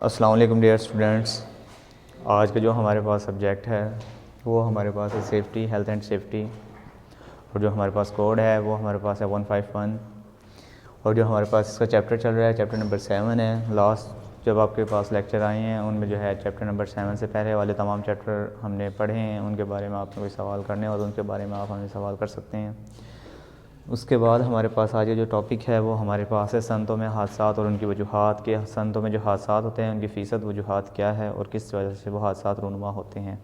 अस्सलाम वालेकुम dear students. आज का जो हमारे पास सब्जेक्ट है वो हमारे पास है सेफ़्टी, हेल्थ एंड सेफ्टी। और जो हमारे पास कोड है वो हमारे पास है 151। और जो हमारे पास इसका चैप्टर चल रहा है चैप्टर नंबर 7 है। लास्ट जब आपके पास लेक्चर आए हैं उनमें जो है चैप्टर नंबर 7 से पहले वाले तमाम चैप्टर हमने पढ़े हैं। उनके बारे में आपने कोई सवाल करने और उनके बारे में आप हमें सवाल कर सकते हैं। उसके बाद हमारे पास आज जो टॉपिक है वो हमारे पास है संतों में हादसात और उनकी वजूहात के। संतों में जो हादसात होते हैं उनकी फ़ीसद वजूहात क्या है और किस वजह से वो हादसात रूनुमा होते हैं।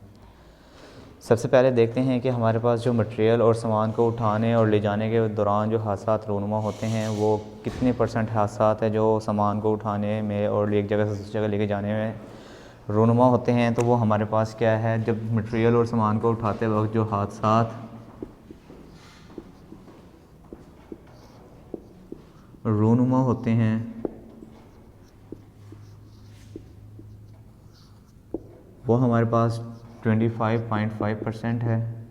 सबसे पहले देखते हैं कि हमारे पास जो मटेरियल और सामान को उठाने और ले जाने के दौरान जो हादसात रूनुमा होते हैं वो कितने % हादसात है जो सामान को उठाने में और एक जगह से दूसरी जगह लेके जाने में रूनुमा होते हैं। तो वो हमारे पास क्या है, जब मटेरियल और सामान को उठाते वक्त जो हादसात रूनुमा होते हैं वो हमारे पास 25.5% है।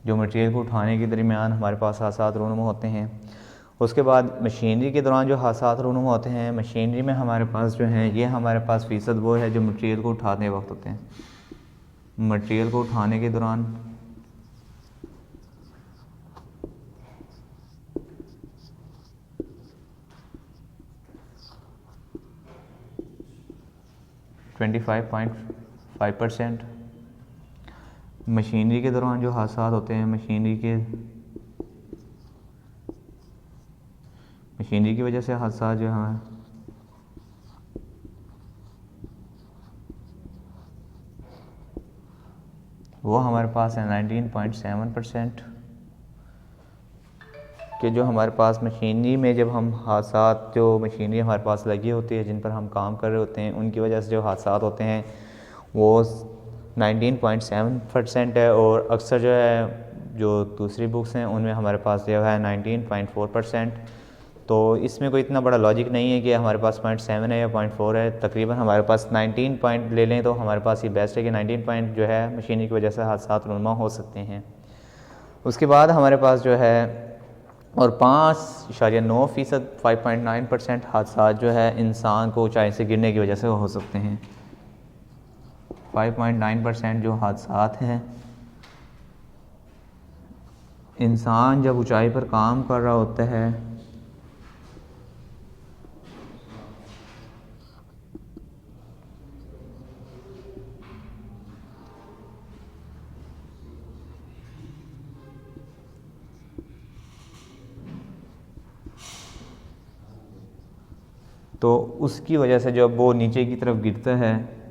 जो मटेरियल को उठाने के दरमियान हमारे पास हादसात रूनुमा होते हैं। उसके बाद मशीनरी के दौरान जो हादसात रूनुमा होते हैं, मशीनरी में हमारे पास जो है ये हमारे पास फ़ीसद वो है जो मटेरियल को उठाने वक्त होते हैं। मटेरियल को उठाने के दौरान 25.5%। मशीनरी के दौरान जो हादसात होते हैं मशीनरी की वजह से हादसा जो है वो हमारे पास है 19.7%। कि जो हमारे पास मशीनरी में जब हम हादसात जो मशीनरी हमारे पास लगी होती है जिन पर हम काम कर रहे होते हैं उनकी वजह से जो हादसात होते हैं वो 19.7% है। और अक्सर जो है जो दूसरी बुक्स हैं उनमें हमारे पास जो है 19.4%। तो इसमें कोई इतना बड़ा लॉजिक नहीं है कि हमारे पास 0.7 है या 0.4 है। तकरीबन हमारे पास 19 पॉइंट ले लें तो हमारे पास ये बेस्ट है कि 19 पॉइंट जो है मशीनरी की वजह से हादसात रूनुमा हो सकते हैं। उसके बाद हमारे पास जो है और 5.9% 5.9% हादसा जो है इंसान को ऊंचाई से गिरने की वजह से हो सकते हैं। 5.9% जो हादसात हैं इंसान जब ऊंचाई पर काम कर रहा होता है तो उसकी वजह से जब वो नीचे की तरफ गिरता है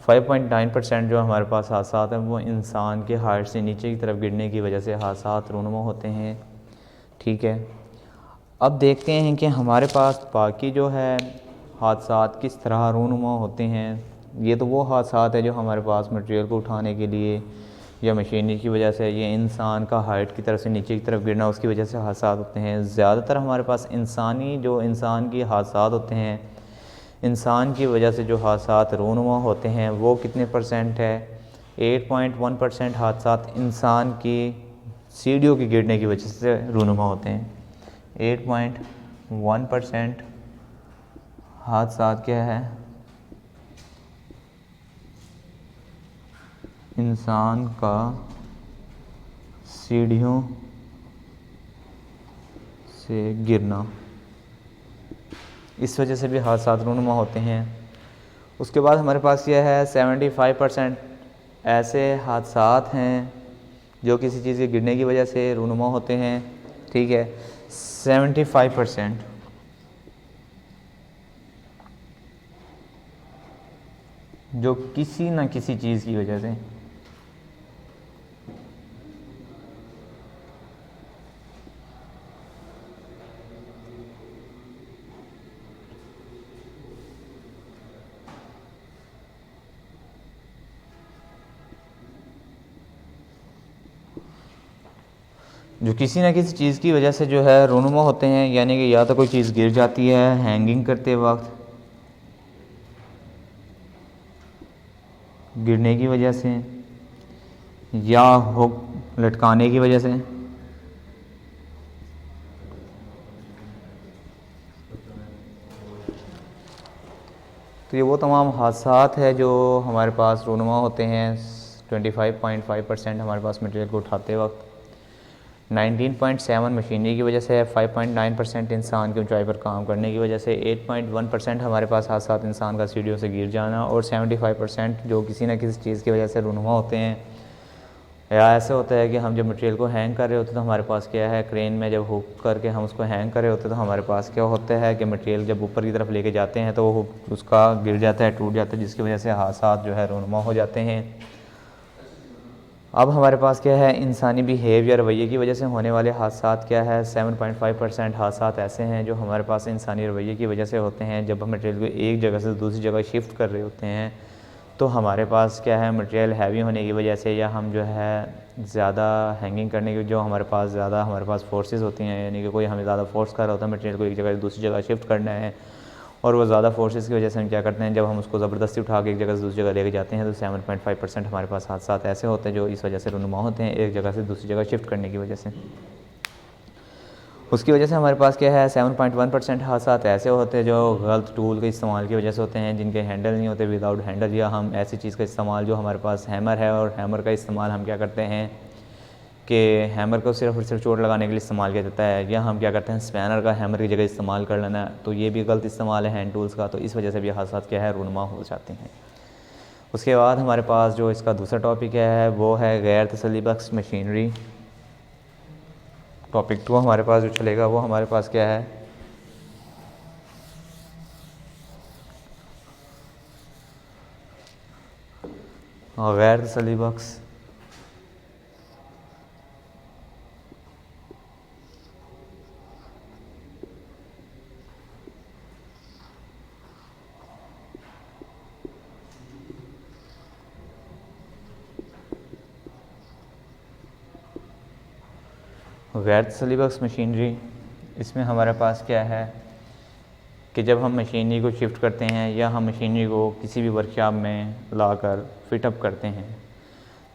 5.9% जो हमारे पास हादसात हैं वो इंसान के हाइट से नीचे की तरफ गिरने की वजह से हादसात रूनुमा होते हैं। ठीक है, अब देखते हैं कि हमारे पास बाकी जो है हादसात किस तरह रूनुमा होते हैं। ये तो वो हादसात है जो हमारे पास मटेरियल को उठाने के लिए या मशीनरी की वजह से, ये इंसान का हाइट की तरफ से नीचे की तरफ गिरना उसकी वजह से हादसात होते हैं। ज़्यादातर हमारे पास इंसान की हादसात होते हैं, इंसान की वजह से जो हादसात रूनुमा होते हैं वो कितने % है। 8.1% हादसात इंसान की सीढ़ियों के गिरने की वजह से रूनुमा होते हैं। 8.1% हादसात क्या है, इंसान का सीढ़ियों से गिरना, इस वजह से भी हादसात रूनुमा होते हैं। उसके बाद हमारे पास यह है 75% ऐसे हादसात हैं जो किसी चीज़ के गिरने की वजह से रूनुमा होते हैं। ठीक है, 75% जो किसी न किसी चीज़ की वजह से जो किसी न किसी चीज़ की वजह से जो है रूनुमा होते हैं। यानी कि या तो कोई चीज़ गिर जाती है हैंगिंग करते वक्त, गिरने की वजह से, या लटकाने की वजह से, तो ये वो तमाम हादसात है जो हमारे पास रूनुमा होते हैं 25.5% हमारे पास मटेरियल को उठाते वक्त, 19.7 मशीनरी की वजह से है, 5.9% इंसान की ऊंचाई पर काम करने की वजह से, 8.1% हमारे पास हादसात इंसान का सीढ़ियों से गिर जाना, और 75% जो किसी न किसी चीज़ की वजह से रूनुमा होते हैं। या ऐसे होता है कि हम जब मटेरियल को हैंग कर रहे होते तो हमारे पास क्या है, क्रेन में जब हुक करके हम उसको हैंग कर रहे होते तो हमारे पास क्या होता है कि मटेरियल जब ऊपर की तरफ लेके जाते हैं तो वो उसका गिर जाता है, टूट जाता है, जिसकी वजह से हादसात जो है रूनुमा हो जाते हैं। अब हमारे पास क्या है, इंसानी बिहेवियर रवैये की वजह से होने वाले हादसात क्या है, 7.5% हादसात ऐसे हैं जो हमारे पास इंसानी रवैये की वजह से होते हैं। जब हम मटेरियल को एक जगह से दूसरी जगह शिफ्ट कर रहे होते हैं तो हमारे पास क्या है, मटेरियल हैवी होने की वजह से, या हम जो है ज़्यादा हैंगिंग करने की, जो हमारे पास फोर्सेस होती हैं, यानी कि कोई हमें ज़्यादा फोर्स कर रहा होता है मटेरियल को एक जगह से दूसरी जगह शिफ्ट करना है, और वो ज़्यादा फोर्सेस की वजह से हम क्या करते हैं, जब हम उसको ज़बरदस्ती उठा के एक जगह से दूसरी जगह लेके जाते हैं तो 7.5% हमारे पास हादसात ऐसे होते हैं जो इस वजह से रूनुमा होते हैं एक जगह से दूसरी जगह शिफ्ट करने की वजह से। उसकी वजह से हमारे पास क्या है, 7.1% हादसात ऐसे होते हैं जो गलत टूल के इस्तेमाल की वजह से होते हैं, जिनके हैंडल नहीं होते, विदाउट हैंडल, या हम ऐसी चीज़ का इस्तेमाल, जो हमारे पास हैमर है और हैमर का इस्तेमाल हम क्या करते हैं कि हैमर को सिर्फ और सिर्फ चोट लगाने के लिए इस्तेमाल किया जाता है, या हम क्या करते हैं स्पैनर का हैमर की जगह इस्तेमाल कर लेना, तो ये भी गलत इस्तेमाल है हैंड टूल्स का, तो इस वजह से भी हादसात क्या है, रूनुमा हो जाते हैं। उसके बाद हमारे पास जो इसका दूसरा टॉपिक है वो है गैर तसल्लीबख्श मशीनरी। टॉपिक 2 हमारे पास जो चलेगा वो हमारे पास क्या है, गैर तसल्लीबख्श गैर तसल्लीबख्श मशीनरी। इसमें हमारे पास क्या है कि जब हम मशीनरी को शिफ्ट करते हैं या हम मशीनरी को किसी भी वर्कशॉप में लाकर फ़िटअप करते हैं,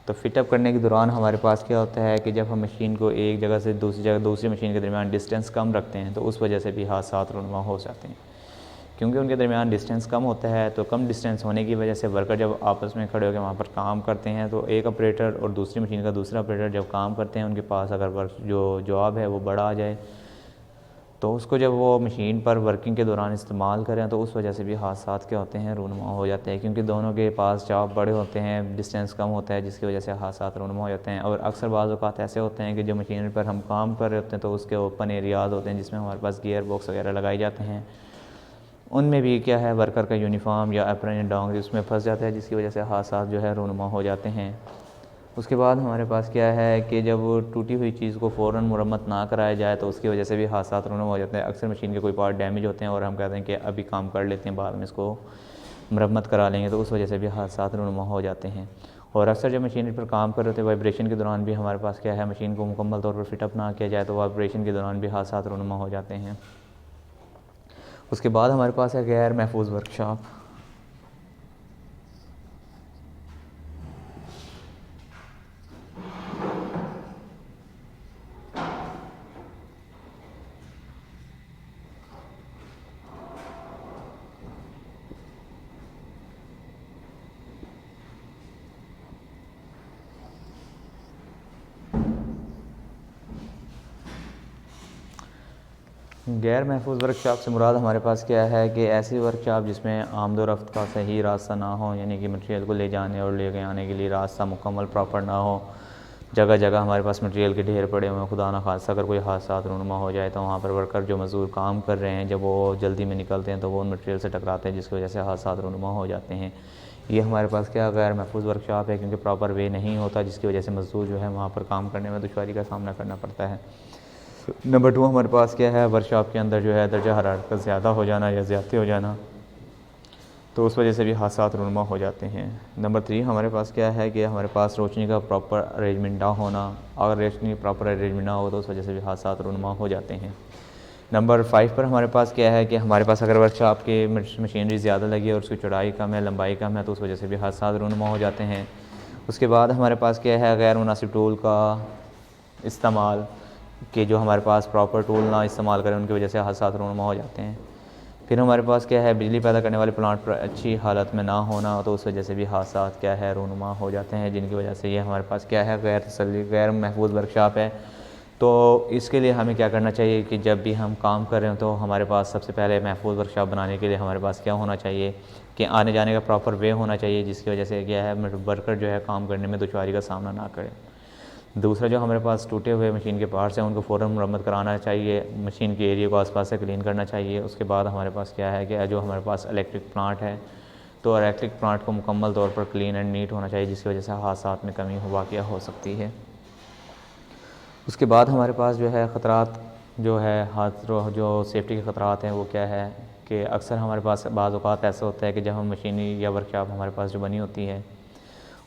तो फ़िटअप करने के दौरान हमारे पास क्या होता है कि जब हम मशीन को एक जगह से दूसरी मशीन के दरमियान डिस्टेंस कम रखते हैं तो उस वजह से भी हादसात रूनुमा हो जाते हैं, क्योंकि उनके दरमियान डिस्टेंस कम होता है। तो कम डिस्टेंस होने की वजह से वर्कर जब आपस में खड़े होकर वहाँ पर काम करते हैं तो एक ऑपरेटर और दूसरी मशीन का दूसरा ऑपरेटर जब काम करते हैं, उनके पास अगर वर्क जो जॉब है वो बड़ा आ जाए तो उसको जब वो मशीन पर वर्किंग के दौरान इस्तेमाल करें तो उस वजह से भी हादसात क्या होते हैं, रूनुमा हो जाते हैं, क्योंकि दोनों के पास जॉब बड़े होते हैं, डिस्टेंस कम होता है, जिसकी वजह से हादसात रूनुमा हो जाते हैं। और अक्सर बाज़ औक़ात ऐसे होते हैं कि जो मशीन पर हम काम कर रहे होते हैं तो उसके ओपन एरियाज़ होते हैं जिसमें हमारे पास गियर बॉक्स वगैरह लगाए जाते हैं, उनमें भी क्या है वर्कर का यूनिफॉर्म या एप्रन या डोंग उसमें फंस जाता है, जिसकी वजह से हादसात जो है रूनुमा हो जाते हैं। उसके बाद हमारे पास क्या है कि जब टूटी हुई चीज़ को फ़ौरन मुरम्मत ना कराया जाए तो उसकी वजह से भी हादसात रूनुमा हो जाते हैं। अक्सर मशीन के कोई पार्ट डैमेज होते हैं और हम कहते हैं कि अभी काम कर लेते हैं, बाद में इसको मुरम्मत करा लेंगे, तो उस वजह से भी हादसात रूनुमा हो जाते हैं। और अक्सर जब मशीन पर काम कर रहे होते हैं वाइब्रेशन के दौरान भी हमारे पास क्या है, मशीन को मुकम्मल तौर पर फिटअप ना किया जाए तो वाइब्रेशन के दौरान भी हादसात रूनुमा हो जाते हैं। उसके बाद हमारे पास है गैर महफूज वर्कशॉप। गैर महफूज वर्कशॉप से मुराद हमारे पास क्या है कि ऐसी वर्कशॉप जिसमें आमद रफ्त का सही रास्ता ना हो, यानी कि मटेरियल को ले जाने और ले आने के लिए रास्ता मुकम्मल प्रॉपर ना हो, जगह जगह हमारे पास मटेरियल के ढेर पड़े हुए हैं, खुदा ना खास्ता अगर कोई हादसात रूनुमा हो जाए तो वहाँ पर वर्कर जो मज़दूर काम कर रहे हैं जब वो जल्दी में निकलते हैं तो वो उन मटेरियल से टकराते हैं, जिसकी वजह से हादसात रूनुमा हो जाते हैं। ये हमारे पास क्या गैर महफूज वर्कशॉप है, क्योंकि प्रॉपर वे नहीं होता, जिसकी वजह से मज़दूर जो है वहाँ पर काम करने में दुश्वारी का सामना करना पड़ता है। नंबर 2 हमारे पास क्या है, वर्कशॉप के अंदर जो है दर्जा हरारत का ज़्यादा हो जाना या ज़्यादती हो जाना, तो उस वजह से भी हादसात रूनुमा हो जाते हैं। नंबर 3 हमारे पास क्या है कि हमारे पास रोशनी का प्रॉपर अरेंजमेंट ना होना, अगर रोशनी प्रॉपर अरेंजमेंट ना हो तो उस वजह से भी हादसात रूनुमा हो जाते हैं। नंबर 5 पर हमारे पास क्या है कि हमारे पास अगर वर्कशॉप की मशीनरी ज़्यादा लगी है और उसकी चौड़ाई कम है, लंबाई कम है, तो उस वजह से भी हादसात रूनुमा हो जाते हैं। उसके बाद हमारे पास क्या है, गैर मुनासिब टूल का इस्तेमाल, कि जो हमारे पास प्रॉपर टूल ना इस्तेमाल करें, उनकी वजह से हादसात रूनुमा हो जाते हैं। फिर हमारे पास क्या है, बिजली पैदा करने वाले प्लांट पर अच्छी हालत में ना होना, तो उस वजह से भी हादसात क्या है, रूनुमा हो जाते हैं, जिनकी वजह से ये हमारे पास क्या है, गैर तसल्ली गैर महफूज वर्कशॉप है। तो इसके लिए हमें क्या करना चाहिए कि जब भी हम काम कर रहे हो तो हमारे पास सबसे पहले महफूज वर्कशॉप बनाने के लिए हमारे पास क्या होना चाहिए कि आने जाने का प्रॉपर वे होना चाहिए, जिसकी वजह से क्या है, वर्कर जो है काम करने में दुश्वारी का सामना ना करें। दूसरा, जो हमारे पास टूटे हुए मशीन के पार्ट्स हैं उनको फ़ौरन मरम्मत कराना चाहिए, मशीन के एरिया को आसपास से क्लीन करना चाहिए। उसके बाद हमारे पास क्या है कि जो हमारे पास इलेक्ट्रिक प्लांट है, तो इलेक्ट्रिक प्लांट को मुकम्मल तौर पर क्लीन एंड नीट होना चाहिए, जिसकी वजह से हादसात में कमी वाक़या हो सकती है। उसके बाद हमारे पास जो है ख़तरात जो है जो सेफ्टी के ख़तरात हैं वो क्या है कि अक्सर हमारे पास बाज़ औक़ात ऐसा होता है कि जब हम मशीनरी या वर्कशॉप हमारे पास जो बनी होती है,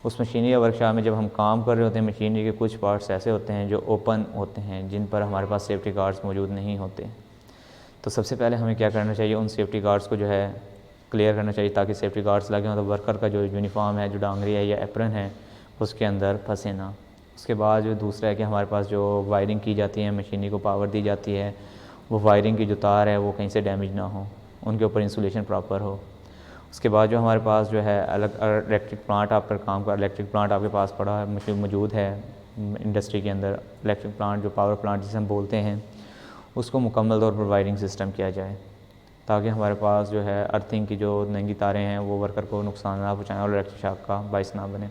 उस मशीनरी या वर्कशॉप में जब हम काम कर रहे होते हैं, मशीनरी के कुछ पार्ट्स ऐसे होते हैं जो ओपन होते हैं, जिन पर हमारे पास सेफ्टी गार्ड्स मौजूद नहीं होते। तो सबसे पहले हमें क्या करना चाहिए, उन सेफ्टी गार्ड्स को जो है क्लियर करना चाहिए, ताकि सेफ्टी गार्ड्स लगे हों तो वर्कर का जो यूनिफॉर्म है, जो डांगरी है या एप्रन है, उसके अंदर फंसे ना। उसके बाद जो दूसरा है कि हमारे पास जो वायरिंग की जाती है, मशीनरी को पावर दी जाती है, वो वायरिंग की जो तार है वो कहीं से डैमेज ना हो, उनके ऊपर इंसुलेशन प्रॉपर हो। उसके बाद जो हमारे पास जो है अलग इलेक्ट्रिक प्लांट आप पर काम कर इलेक्ट्रिक प्लांट आपके पास पड़ा है, मशीन मौजूद है इंडस्ट्री के अंदर, इलेक्ट्रिक प्लांट जो पावर प्लांट जिसे हम बोलते हैं, उसको मुकम्मल तौर पर वायरिंग सिस्टम किया जाए, ताकि हमारे पास जो है अर्थिंग की जो नंगी तारें हैं वो वर्कर को नुकसान ना पहुँचाएँ और इलेक्ट्रिक शॉक का बाइस ना बने।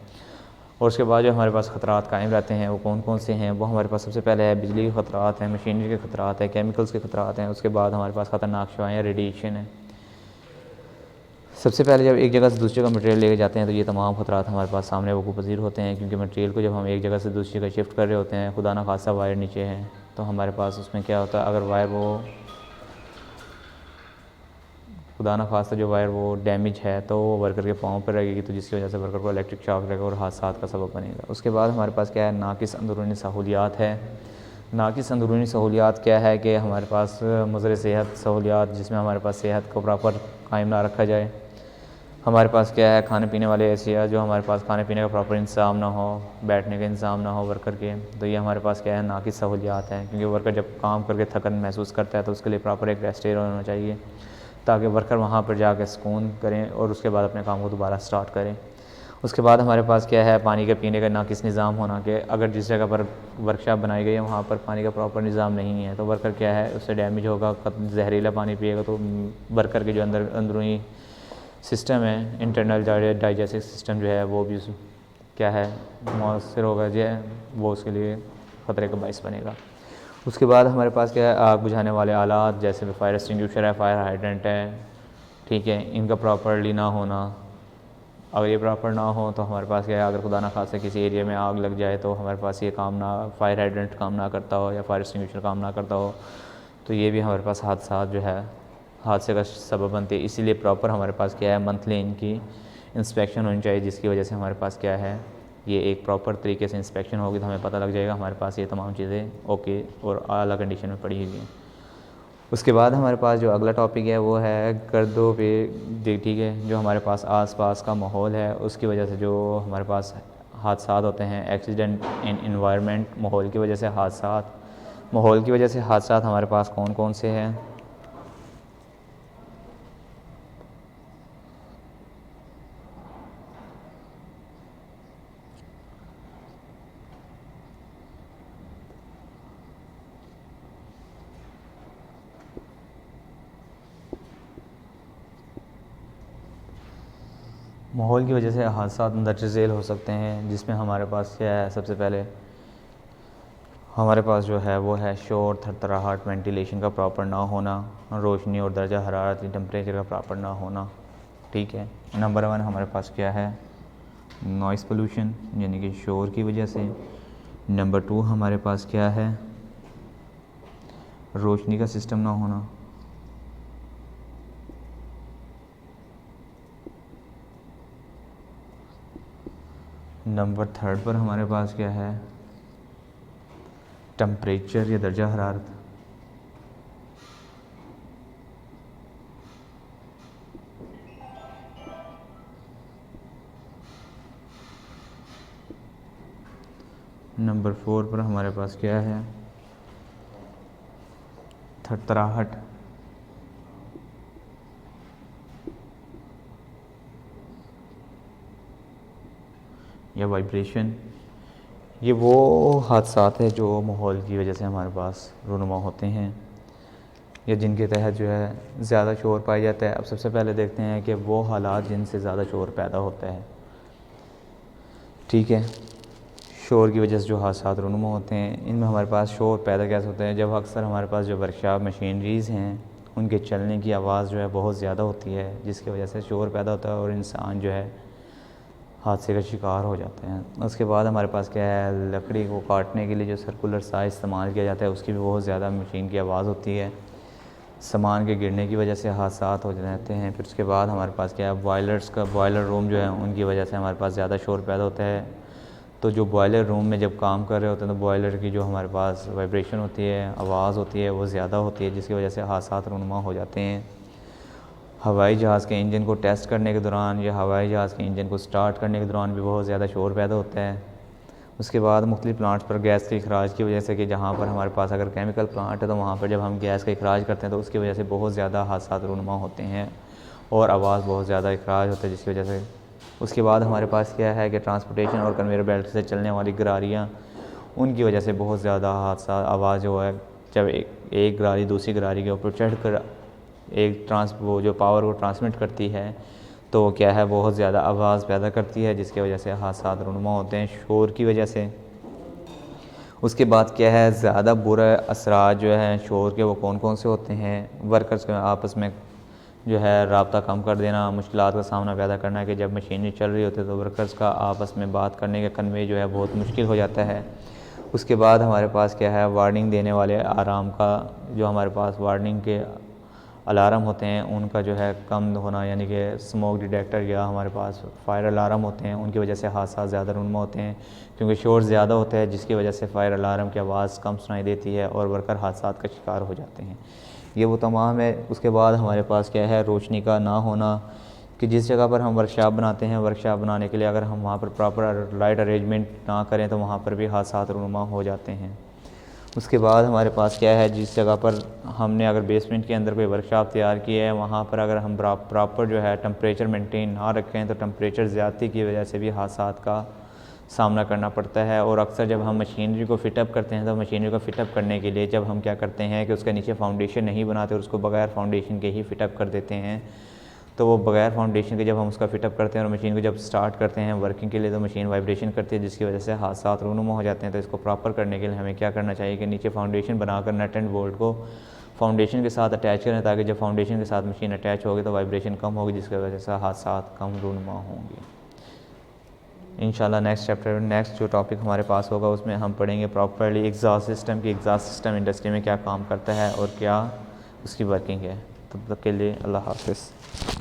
और उसके बाद जो हमारे पास ख़तरात कायम रहते हैं वो कौन कौन से हैं, वो हमारे पास सबसे पहले है बिजली के ख़तरात हैं, मशीनरी के ख़तरात हैं, केमिकल्स के ख़तरात हैं। उसके बाद हमारे पास ख़तरनाक शुआएँ रेडिएशन है। सबसे पहले जब एक जगह से दूसरी जगह मटेरियल लेके जाते हैं तो ये तमाम ख़तरात हमारे पास सामने वक़ूफ़-पज़ीर होते हैं, क्योंकि मटेरियल को जब हम एक जगह से दूसरी जगह शिफ्ट कर रहे होते हैं, खुदा न खास्ता वायर नीचे है, तो हमारे पास उसमें क्या होता है, अगर वायर वो खुदा न खास्ता जो वायर वो डैमेज है तो वो वर्कर के पाँव पर लगेगी, तो जिसकी वजह से वर्कर को इलेक्ट्रिक शॉक लगेगा और हादसात का सबब बनेगा। उसके बाद हमारे पास क्या है, नाक़िस अंदरूनी सहूलियात है। नाक़िस अंदरूनी सहूलियात क्या है कि हमारे पास मुज़र सेहत सहूलियात, जिसमें हमारे पास सेहत को प्रॉपर कायम ना रखा जाए। हमारे पास क्या है, खाने पीने वाले एशिया, जो हमारे पास खाने पीने का प्रॉपर इंतज़ाम ना हो, बैठने का इंतज़ाम ना हो वर्कर के, तो ये हमारे पास क्या है, नाक़िस सहूलियात हैं। क्योंकि वर्कर जब काम करके थकन महसूस करता है तो उसके लिए प्रॉपर एक रेस्ट एरिया होना चाहिए, ताकि वर्कर वहाँ पर जाकर सुकून करें और उसके बाद अपने काम को दोबारा स्टार्ट करें। उसके बाद हमारे पास क्या है, पानी के पीने का नाक़िस निज़ाम होना, कि अगर जिस जगह पर वर्कशॉप बनाई गई है वहाँ पर पानी का प्रॉपर निज़ाम नहीं है, तो वर्कर क्या है, उससे डैमेज होगा, जहरीला पानी पिएगा तो वर्कर के जो अंदरूनी सिस्टम है, इंटरनल डाइजेस्टिव सिस्टम जो है वो भी क्या है, मुअस्सिर होगा, जो है वो उसके लिए ख़तरे का बाइस बनेगा। उसके बाद हमारे पास क्या है, आग बुझाने वाले आलात, जैसे फायर एक्सटिंग्विशर है, फायर हाइड्रेंट है, ठीक है, इनका प्रॉपरली ना होना। अगर ये प्रॉपर ना हो तो हमारे पास क्या है, अगर खुदा ना खास्ता किसी एरिया में आग लग जाए तो हमारे पास ये काम ना, फायर हाइड्रेंट काम ना करता हो या फायर एक्सटिंग्विशर काम ना करता हो, तो ये भी हमारे पास हादसा जो है, हादसे का सबब बनती है। इसीलिए प्रॉपर हमारे पास क्या है, मंथली इनकी इंस्पेक्शन होनी चाहिए, जिसकी वजह से हमारे पास क्या है, ये एक प्रॉपर तरीके से इंस्पेक्शन होगी तो हमें पता लग जाएगा हमारे पास ये तमाम चीज़ें ओके और आला कंडीशन में पड़ी हुई हैं। उसके बाद हमारे पास जो अगला टॉपिक है वो है गर्दो पे, ठीक है, जो हमारे पास आसपास का माहौल है उसकी वजह से जो हमारे पास हादसात होते हैं, एक्सीडेंट इन एनवायरनमेंट, माहौल की वजह से हादसात, माहौल की वजह से हादसात हमारे पास कौन कौन से हैं। माहौल की वजह से हादसा दर्ज झेल हो सकते हैं, जिसमें हमारे पास क्या है, सबसे पहले हमारे पास जो है वो है शोर, थरथराहट, वेंटिलेशन का प्रॉपर ना होना, रोशनी और दर्जा हरारत टेम्परेचर का प्रॉपर ना होना, ठीक है। नंबर 1 हमारे पास क्या है, नॉइज़ पोल्यूशन, यानी कि शोर की वजह से। नंबर 2 हमारे पास क्या है, रोशनी का सिस्टम ना होना। नंबर 3 पर हमारे पास क्या है, टेम्परेचर या दर्जा हरारत। नंबर 4 पर हमारे पास क्या है, थरथराहट। या वाइब्रेशन। ये वो हादसात है जो माहौल की वजह से हमारे पास रूनुमा होते हैं या जिनके तहत जो है ज़्यादा शोर पाया जाता है। अब सबसे पहले देखते हैं कि वो हालात जिनसे ज़्यादा शोर पैदा होता है। ठीक है, शोर की वजह से जो हादसात रूनुमा होते हैं, इनमें हमारे पास शोर पैदा कैसे होते हैं, जब अक्सर हमारे पास जो वर्कशॉप मशीनरीज़ हैं उनके चलने की आवाज़ जो है बहुत ज़्यादा होती है, जिसकी वजह से शोर पैदा होता है और इंसान जो है हादसे का शिकार हो जाते हैं। उसके बाद हमारे पास क्या है, लकड़ी को काटने के लिए जो सर्कुलर साइज इस्तेमाल किया जाता है उसकी भी बहुत ज़्यादा मशीन की आवाज़ होती है। सामान के गिरने की वजह से हादसात हो जाते हैं। फिर उसके बाद हमारे पास क्या है, बॉयलर रूम जो है उनकी वजह से हमारे पास ज़्यादा शोर पैदा होता है। तो जो बॉयलर रूम में जब काम कर रहे होते हैं तो बॉयलर की जो हमारे पास वाइब्रेशन होती है, आवाज़ होती है, वो ज़्यादा होती है, जिसकी वजह से हादसात रूनुमा हो जाते हैं। हवाई जहाज़ के इंजन को टेस्ट करने के दौरान या हवाई जहाज़ के इंजन को स्टार्ट करने के दौरान भी बहुत ज़्यादा शोर पैदा होता है। उसके बाद मुख्तलिफ़ प्लांट्स पर गैस के अखराज की वजह से, कि जहाँ पर हमारे पास अगर केमिकल प्लांट है तो वहाँ पर जब हम गैस का अखराज करते हैं तो उसकी वजह से बहुत ज़्यादा हादसात रूनुमा होते हैं और आवाज़ बहुत ज़्यादा अखराज होता है, जिसकी वजह से। उसके बाद हमारे पास क्या है कि ट्रांसपोर्टेशन और कन्वेयर बेल्ट से चलने वाली गरारियाँ, उनकी वजह से बहुत ज़्यादा हादसा आवाज़ जो है, जब एक गरारी दूसरी गरारी के ऊपर चढ़ कर वो जो पावर को ट्रांसमिट करती है तो वो क्या है, बहुत ज़्यादा आवाज़ पैदा करती है, जिसकी वजह से हादसात रूनुमा होते हैं शोर की वजह से। उसके बाद क्या है, ज़्यादा बुरा असरात जो हैं शोर के वो कौन कौन से होते हैं। वर्कर्स के आपस में जो है राब्ता कम कर देना, मुश्किलात का सामना पैदा करना है कि जब मशीनें चल रही होती है तो वर्कर्स का आपस में बात करने का कन्वे जो है बहुत मुश्किल हो जाता है। उसके बाद हमारे पास क्या है, वार्निंग देने वाले आराम का, जो हमारे पास वार्निंग के अलार्म होते हैं उनका जो है कम होना, यानी कि स्मोक डिटेक्टर या हमारे पास फायर अलार्म होते हैं, उनकी वजह से हादसा ज़्यादा रूनुमा होते हैं, क्योंकि शोर ज़्यादा होता है, जिसकी वजह से फायर अलार्म की आवाज़ कम सुनाई देती है और वर्कर हादसात का शिकार हो जाते हैं। ये वो तमाम है। उसके बाद हमारे पास क्या है, रोशनी का ना होना, कि जिस जगह पर हम वर्कशॉप बनाते हैं, वर्कशॉप बनाने के लिए अगर हम वहाँ पर प्रॉपर लाइट अरेंजमेंट ना करें तो वहाँ पर भी हादसात रूनुमा हो जाते हैं। उसके बाद हमारे पास क्या है, जिस जगह पर हमने अगर बेसमेंट के अंदर कोई वर्कशॉप तैयार की है, वहाँ पर अगर हम प्रॉपर जो है टेम्परेचर मेंटेन ना रखें तो टेम्परेचर ज़्यादती की वजह से भी हादसात का सामना करना पड़ता है। और अक्सर जब हम मशीनरी को फ़िटअप करते हैं तो मशीनरी को फ़िटअप करने के लिए जब हम क्या करते हैं कि उसके नीचे फाउंडेशन नहीं बनाते और उसको बगैर फाउंडेशन के ही फ़िटअप कर देते हैं। तो वो बगैर फाउंडेशन के जब हम उसका फ़िटअप करते हैं और मशीन को जब स्टार्ट करते हैं वर्किंग के लिए तो मशीन वाइब्रेशन करती है, जिसकी वजह से हादसात रूनुमा हो जाते हैं। तो इसको प्रॉपर करने के लिए हमें क्या करना चाहिए कि नीचे फाउंडेशन बनाकर नट एंड बोल्ट को फाउंडेशन के साथ अटैच करें, ताकि जब फाउंडेशन के साथ मशीन अटैच होगी तो वाइब्रेशन कम होगी, जिसकी वजह से हादसात कम रूनुमा होंगे। इंशाल्लाह नेक्स्ट चैप्टर, नेक्स्ट जो टॉपिक हमारे पास होगा उसमें हम पढ़ेंगे प्रॉपर्ली एग्जॉस्ट सिस्टम की, एग्जॉस्ट सिस्टम इंडस्ट्री में क्या काम करता है और क्या उसकी वर्किंग है। तब तक के लिए अल्लाह हाफ़िज़।